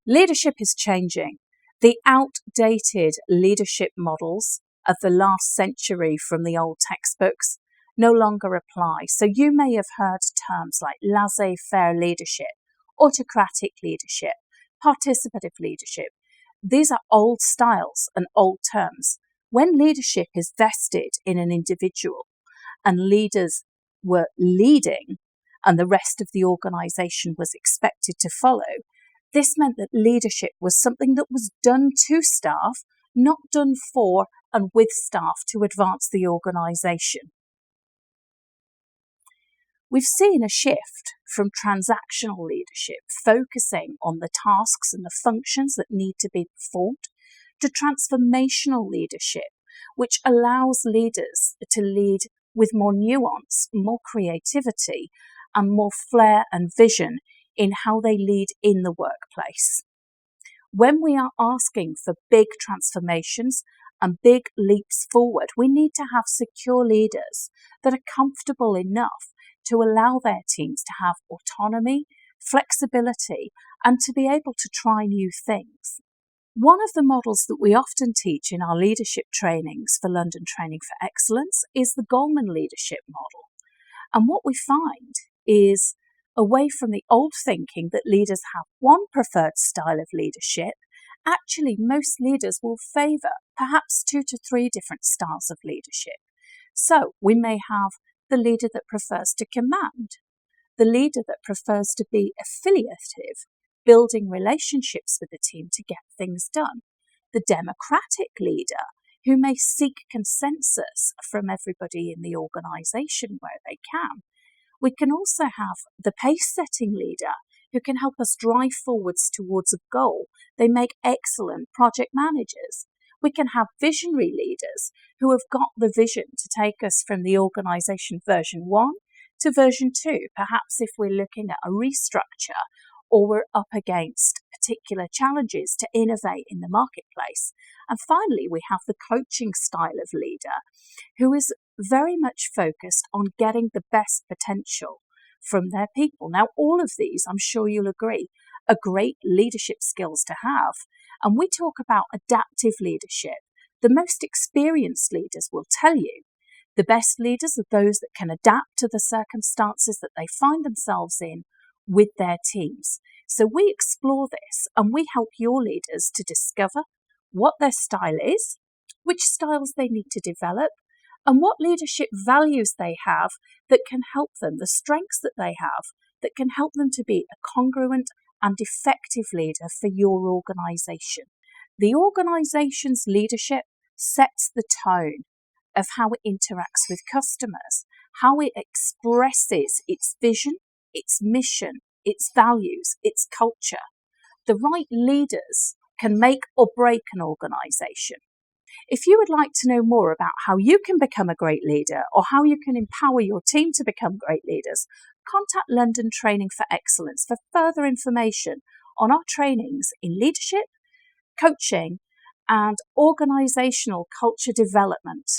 Leadership is changing. The outdated leadership models of the last century from the old textbooks no longer apply. So you may have heard terms like laissez-faire leadership, autocratic leadership, participative leadership. These are old styles and old terms. When leadership is vested in an individual and leaders were leading and the rest of the organisation was expected to follow, this meant that leadership was something that was done to staff, not done for and with staff to advance the organisation. We've seen a shift from transactional leadership, focusing on the tasks and the functions that need to be performed, to transformational leadership, which allows leaders to lead with more nuance, more creativity, and more flair and vision in how they lead in the workplace. When we are asking for big transformations and big leaps forward, we need to have secure leaders that are comfortable enough to allow their teams to have autonomy, flexibility, and to be able to try new things. One of the models that we often teach in our leadership trainings for London Training for Excellence is the Goleman leadership model. And what we find is, away from the old thinking that leaders have one preferred style of leadership, actually most leaders will favour perhaps 2 to 3 different styles of leadership. So we may have the leader that prefers to command, the leader that prefers to be affiliative, building relationships with the team to get things done, the democratic leader who may seek consensus from everybody in the organisation where they can. We can also have the pace-setting leader who can help us drive forwards towards a goal. They make excellent project managers. We can have visionary leaders who have got the vision to take us from the organisation version 1 to version 2, perhaps if we're looking at a restructure or we're up against particular challenges to innovate in the marketplace. And finally, we have the coaching style of leader who is very much focused on getting the best potential from their people. Now, all of these, I'm sure you'll agree, are great leadership skills to have. And we talk about adaptive leadership. The most experienced leaders will tell you the best leaders are those that can adapt to the circumstances that they find themselves in with their teams. So we explore this and we help your leaders to discover what their style is, which styles they need to develop, and what leadership values they have that can help them, the strengths that they have that can help them to be a congruent and effective leader for your organisation. The organisation's leadership sets the tone of how it interacts with customers, how it expresses its vision, its mission, its values, its culture. The right leaders can make or break an organisation. If you would like to know more about how you can become a great leader or how you can empower your team to become great leaders, contact London Training for Excellence for further information on our trainings in leadership, coaching, and organisational culture development.